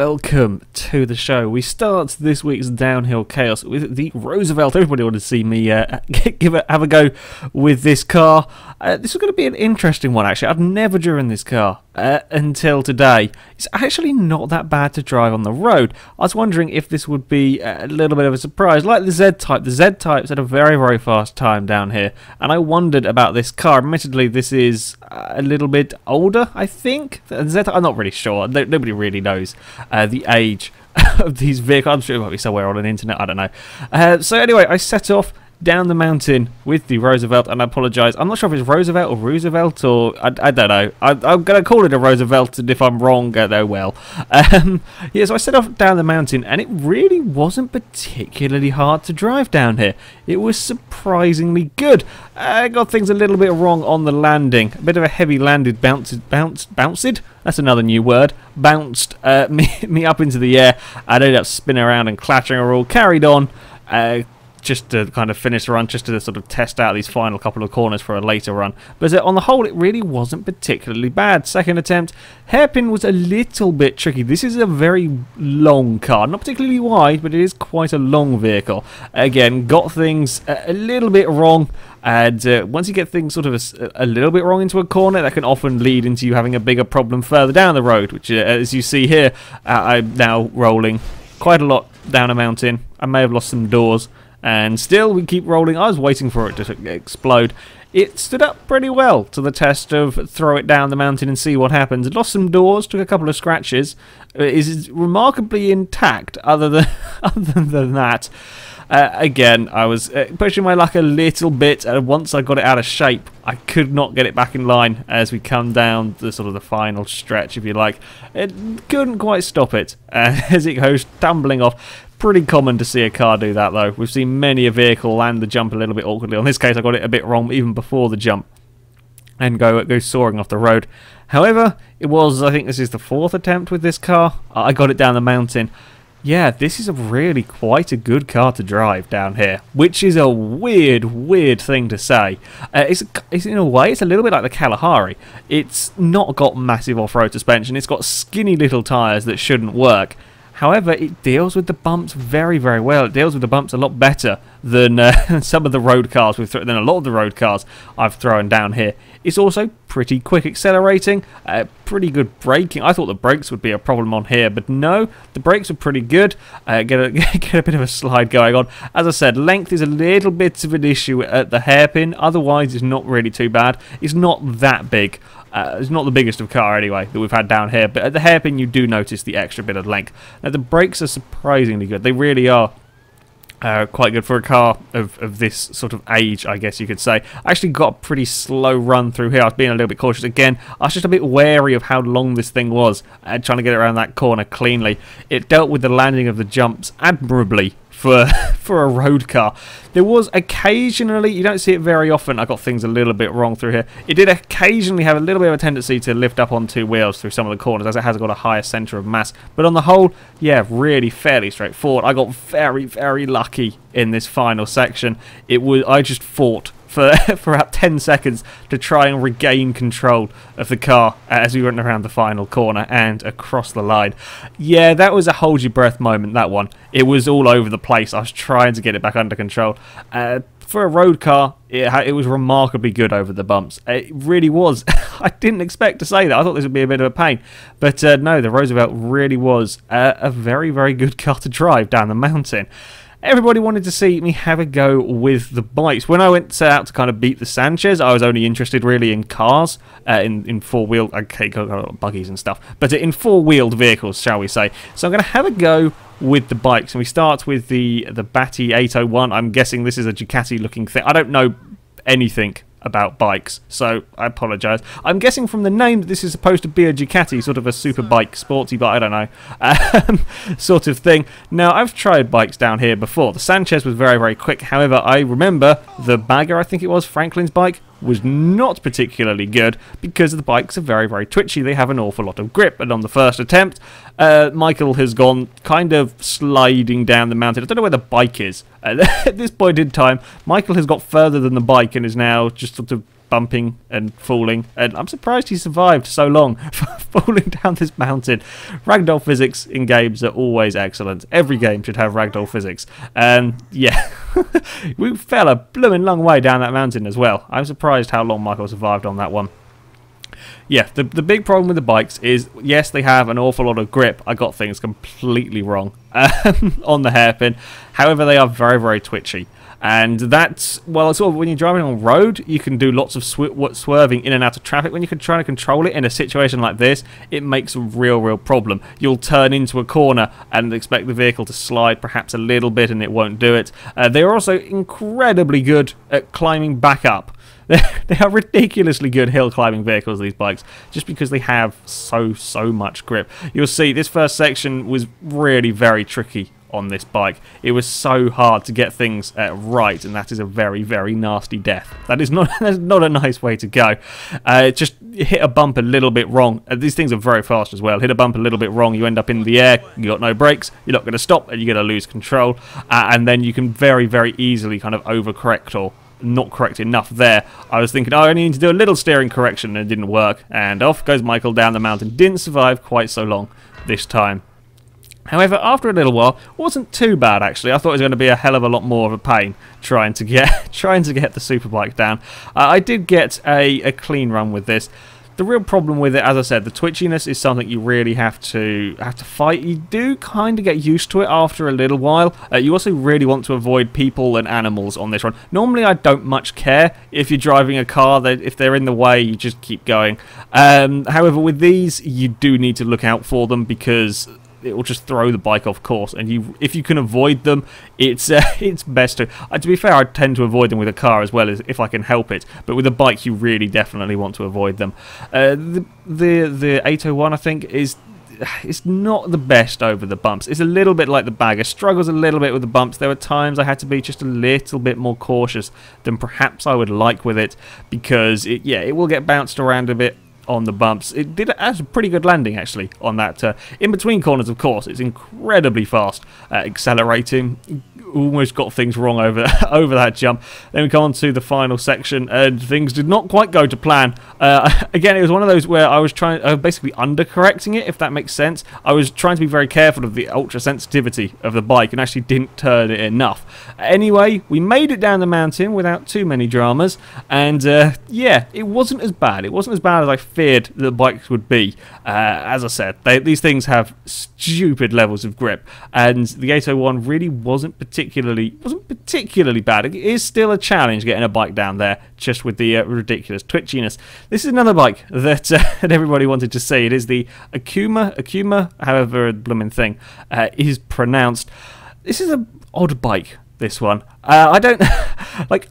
welcome to the show. We start this week's Downhill Chaos with the Roosevelt. Everybody wanted to see me have a go with this car. This is going to be an interesting one, actually. I've never driven this car until today. It's actually not that bad to drive on the road. I was wondering if this would be a little bit of a surprise, like the Z-Type. The Z-Type's at a very, very fast time down here, and I wondered about this car. Admittedly, this is a little bit older, I think. The Z-Type, I'm not really sure. Nobody really knows the age of these vehicles. I'm sure it might be somewhere on the internet. I don't know. So anyway, I set off down the mountain with the Roosevelt, and I apologise. I'm not sure if it's Roosevelt or Roosevelt, or I don't know. I'm going to call it a Roosevelt, and if I'm wrong, oh well. Yeah, so I set off down the mountain, and it really wasn't particularly hard to drive down here. It was surprisingly good. I got things a little bit wrong on the landing. A bit of a heavy landed bounced? That's another new word. Bounced me up into the air. I ended up spinning around and clattering. I all carried on. Just to kind of finish the run, just to sort of test out these final couple of corners for a later run. But on the whole, it really wasn't particularly bad. Second attempt, hairpin was a little bit tricky. This is a very long car, not particularly wide, but it is quite a long vehicle. Again, got things a little bit wrong, and once you get things sort of a little bit wrong into a corner, that can often lead into you having a bigger problem further down the road, which, as you see here, I'm now rolling quite a lot down a mountain. I may have lost some doors, and still we keep rolling. I was waiting for it to explode. It stood up pretty well to the test of throw it down the mountain and see what happens. It lost some doors, took a couple of scratches. It is remarkably intact other than that. Again, I was pushing my luck a little bit, and once I got it out of shape, I could not get it back in line as we come down the sort of the final stretch, if you like. It couldn't quite stop it as it goes tumbling off. Pretty common to see a car do that, though. We've seen many a vehicle land the jump a little bit awkwardly. On this case, I got it a bit wrong even before the jump and go soaring off the road. However, it was, I think this is the fourth attempt with this car. I got it down the mountain. Yeah, this is really quite a good car to drive down here, which is a weird thing to say. It's in a way, it's a little bit like the Kalahari. It's not got massive off-road suspension. It's got skinny little tyres that shouldn't work. However, it deals with the bumps very, very well. It deals with the bumps a lot better than some of the road cars than a lot of the road cars I've thrown down here. It's also pretty quick accelerating, pretty good braking. I thought the brakes would be a problem on here, but no, the brakes are pretty good. Get a bit of a slide going on. As I said, length is a little bit of an issue at the hairpin. Otherwise, it's not really too bad. It's not that big. It's not the biggest of car anyway that we've had down here, but at the hairpin you do notice the extra bit of length. Now the brakes are surprisingly good. They really are quite good for a car of this sort of age, I guess you could say. I actually got a pretty slow run through here. I was being a little bit cautious. Again, I was just a bit wary of how long this thing was, trying to get around that corner cleanly. It dealt with the landing of the jumps admirably for a road car. There was occasionally, you don't see it very often, I got things a little bit wrong through here. It did occasionally have a little bit of a tendency to lift up on two wheels through some of the corners, as it has got a higher centre of mass. But on the whole, yeah, really fairly straightforward. I got very, very lucky in this final section. I just fought for about 10 seconds to try and regain control of the car as we went around the final corner and across the line. Yeah, that was a hold your breath moment, that one. It was all over the place. I was trying to get it back under control. For a road car, it was remarkably good over the bumps. It really was. I didn't expect to say that. I thought this would be a bit of a pain. But no, the Roosevelt really was a very, very good car to drive down the mountain. Everybody wanted to see me have a go with the bikes. When I went out to kind of beat the Sanchez, I was only interested really in cars, in four-wheeled, okay, buggies and stuff, but in four-wheeled vehicles, shall we say. So I'm going to have a go with the bikes, and we start with the Batty 801. I'm guessing this is a Ducati-looking thing. I don't know anything about bikes, so I apologise. I'm guessing from the name that this is supposed to be a Ducati, sort of a super bike, sporty bike, I don't know, sort of thing. Now, I've tried bikes down here before. The Sanchez was very, very quick. However, I remember the Bagger, I think it was, Franklin's bike, was not particularly good because the bikes are very, very twitchy. They have an awful lot of grip, and on the first attempt, Michael has gone kind of sliding down the mountain. I don't know where the bike is. At this point in time, Michael has got further than the bike and is now just sort of bumping and falling, and I'm surprised he survived so long falling down this mountain. Ragdoll physics in games are always excellent. Every game should have ragdoll physics. Yeah, we fell a blooming long way down that mountain as well. I'm surprised how long Michael survived on that one. Yeah, the big problem with the bikes is, yes, they have an awful lot of grip. I got things completely wrong on the hairpin. However, they are very, very twitchy. And that's, well, sort of when you're driving on road, you can do lots of swerving in and out of traffic. When you can try to control it in a situation like this, it makes a real problem. You'll turn into a corner and expect the vehicle to slide perhaps a little bit, and it won't do it. They're also incredibly good at climbing back up. They are ridiculously good hill climbing vehicles, these bikes, just because they have so much grip. You'll see this first section was really very tricky on this bike. It was so hard to get things right, and that is a very nasty death. That is not that's not a nice way to go. Just hit a bump a little bit wrong. These things are very fast as well. Hit a bump a little bit wrong, you end up in the air, you got no brakes, you're not going to stop, and you're going to lose control, and then you can very easily kind of overcorrect or not correct enough there. I was thinking, oh, I need to do a little steering correction, and it didn't work, and off goes Michael down the mountain. Didn't survive quite so long this time. However, after a little while, it wasn't too bad actually. I thought it was going to be a hell of a lot more of a pain trying to get the superbike down. I did get a clean run with this. The real problem with it, as I said, the twitchiness is something you really have to fight. You do kind of get used to it after a little while. You also really want to avoid people and animals on this one. Normally, I don't much care if you're driving a car. If they're in the way, you just keep going. However, with these, you do need to look out for them because it will just throw the bike off course, and if you can avoid them, it's best to. To be fair, I tend to avoid them with a car as well, as if I can help it. But with a bike, you really definitely want to avoid them. The 801, I think, it's not the best over the bumps. It's a little bit like the Bagger. Struggles a little bit with the bumps. There were times I had to be just a little bit more cautious than perhaps I would like with it, because it will get bounced around a bit on the bumps. It did a pretty good landing actually on that. In between corners, of course, it's incredibly fast, accelerating. Almost got things wrong over that jump. Then we come on to the final section, and things did not quite go to plan. Again, it was one of those where I was basically undercorrecting it, if that makes sense. I was trying to be very careful of the ultra sensitivity of the bike, and actually didn't turn it enough. Anyway, we made it down the mountain without too many dramas, and yeah, it wasn't as bad. It wasn't as bad as I feared the bikes would be. As I said, these things have stupid levels of grip, and the 801 really wasn't particularly bad. It is still a challenge getting a bike down there, just with the ridiculous twitchiness. This is another bike that that everybody wanted to see. It is the Akuma, however the blooming thing is pronounced. This is an odd bike, this one. I don't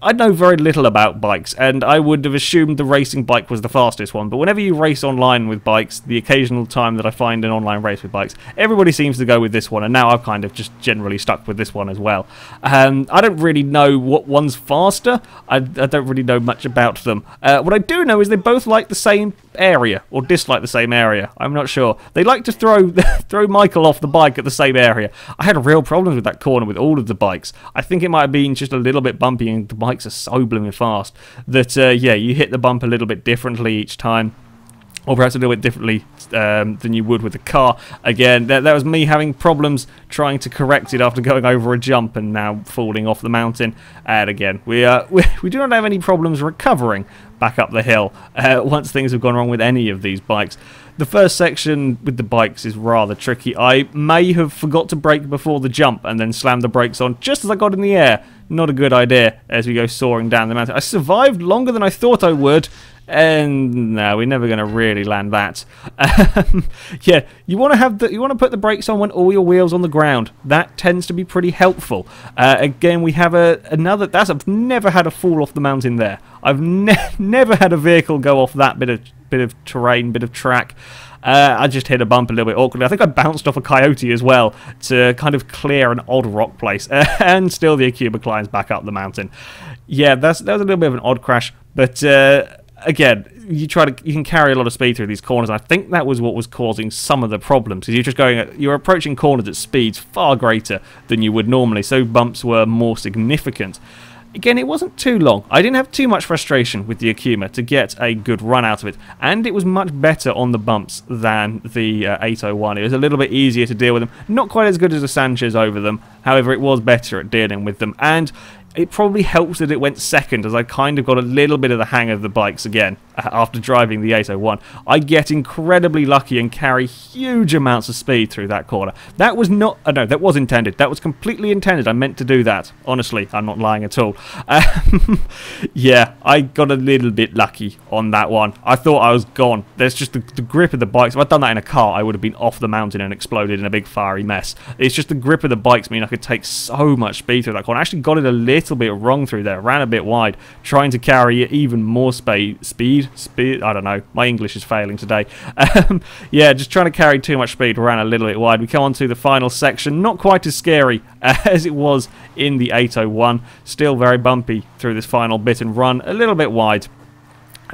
I know very little about bikes, and I would have assumed the racing bike was the fastest one, but whenever you race online with bikes, the occasional time that I find an online race with bikes, everybody seems to go with this one, and now I've kind of just generally stuck with this one as well. I don't really know what one's faster. I don't really know much about them. What I do know is they both like the same area, or dislike the same area. I'm not sure. They like to throw Michael off the bike at the same area. I had real problems with that corner with all of the bikes. I think it might have been just a little bit bumpy, and the bikes are so blooming fast that yeah, you hit the bump a little bit differently each time, or perhaps a little bit differently than you would with the car. Again, that was me having problems trying to correct it after going over a jump and now falling off the mountain. And again, we do not have any problems recovering back up the hill once things have gone wrong with any of these bikes. The first section with the bikes is rather tricky. I may have forgot to brake before the jump and then slammed the brakes on just as I got in the air. Not a good idea as we go soaring down the mountain. I survived longer than I thought I would, and no, we're never going to really land that. Yeah, you want to put the brakes on when all your wheels on the ground. That tends to be pretty helpful. Again, we have another. I've never had a fall off the mountain there. I've never had a vehicle go off that bit of terrain, bit of track. I just hit a bump a little bit awkwardly. I think I bounced off a coyote as well to kind of clear an odd rock place, and still the Akuma climbs back up the mountain. Yeah, that was a little bit of an odd crash, but again, you can carry a lot of speed through these corners. I think that was what was causing some of the problems, because you're approaching corners at speeds far greater than you would normally, so bumps were more significant. Again, it wasn't too long. I didn't have too much frustration with the Akuma to get a good run out of it, and it was much better on the bumps than the 801. It was a little bit easier to deal with them. Not quite as good as the Sanchez over them, however, it was better at dealing with them, and it probably helps that it went second, as I kind of got a little bit of the hang of the bikes again after driving the 801. I get incredibly lucky and carry huge amounts of speed through that corner. That was not... no, that was intended. That was completely intended. I meant to do that. Honestly, I'm not lying at all. Yeah, I got a little bit lucky on that one. I thought I was gone. There's just the grip of the bikes. If I'd done that in a car, I would have been off the mountain and exploded in a big fiery mess. It's just the grip of the bikes mean I could take so much speed through that corner. I actually got it a little bit wrong through there, ran a bit wide, trying to carry even more speed, I don't know, my English is failing today. Yeah, just trying to carry too much speed, ran a little bit wide. We come on to the final section, not quite as scary as it was in the 801, still very bumpy through this final bit and run a little bit wide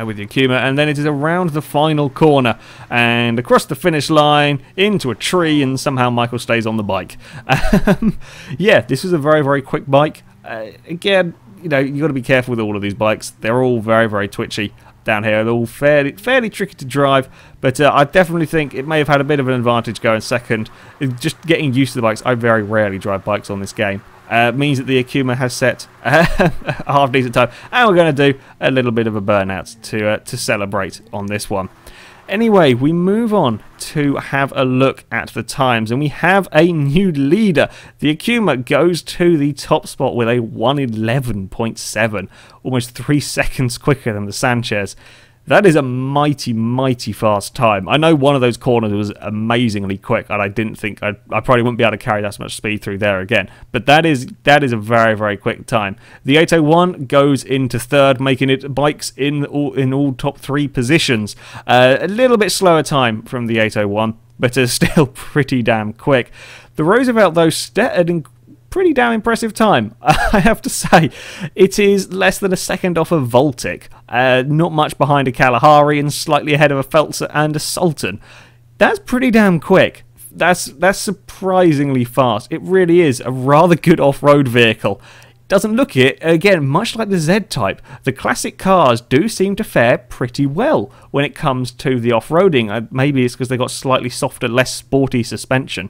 with the Akuma, and then it is around the final corner and across the finish line into a tree, and somehow Michael stays on the bike. Yeah, this was a very, very quick bike. Again, you know, you got to be careful with all of these bikes. They're all very, very twitchy down here. They're all fairly tricky to drive, but I definitely think it may have had a bit of an advantage going second. Just getting used to the bikes. I very rarely drive bikes on this game. Means that the Akuma has set a half decent time, and we're going to do a little bit of a burnout to celebrate on this one. Anyway, we move on to have a look at the times, and we have a new leader. The Akuma goes to the top spot with a 1:11.7, almost 3 seconds quicker than the Sanchez. That is a mighty, mighty fast time. I know one of those corners was amazingly quick, and I didn't think I probably wouldn't be able to carry that much speed through there again. But that is a very, very quick time. The 801 goes into third, making it bikes in all top 3 positions. A little bit slower time from the 801, but still pretty damn quick. The Roosevelt, though, started pretty damn impressive time, I have to say. It is less than a second off a Voltic, not much behind a Kalahari, and slightly ahead of a Phelps and a Sultan. That's pretty damn quick. That's surprisingly fast. It really is a rather good off-road vehicle. Doesn't look it, again, much like the Z-Type, the classic cars do seem to fare pretty well when it comes to the off-roading. Maybe it's because they've got slightly softer, less sporty suspension.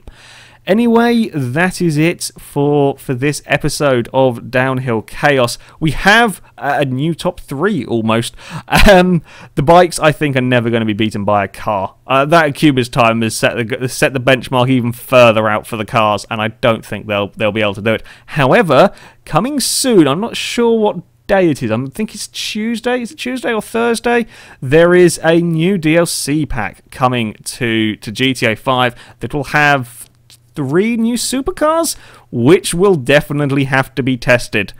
Anyway, that is it for this episode of Downhill Chaos. We have a new top 3 almost. The bikes, I think, are never going to be beaten by a car. That Akuma's time has set the benchmark even further out for the cars, and I don't think they'll be able to do it. However, coming soon, I'm not sure what day it is. I think it's Tuesday. Is it Tuesday or Thursday? There is a new DLC pack coming to GTA 5 that will have 3 new supercars, which will definitely have to be tested.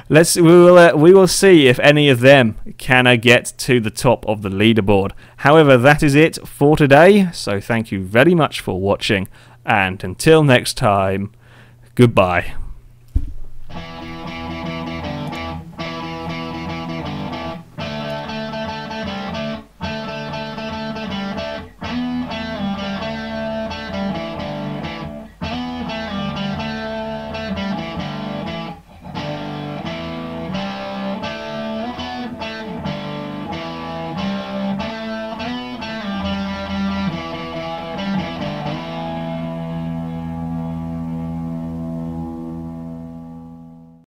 We will see if any of them can get to the top of the leaderboard. However, that is it for today. So thank you very much for watching, and until next time, goodbye.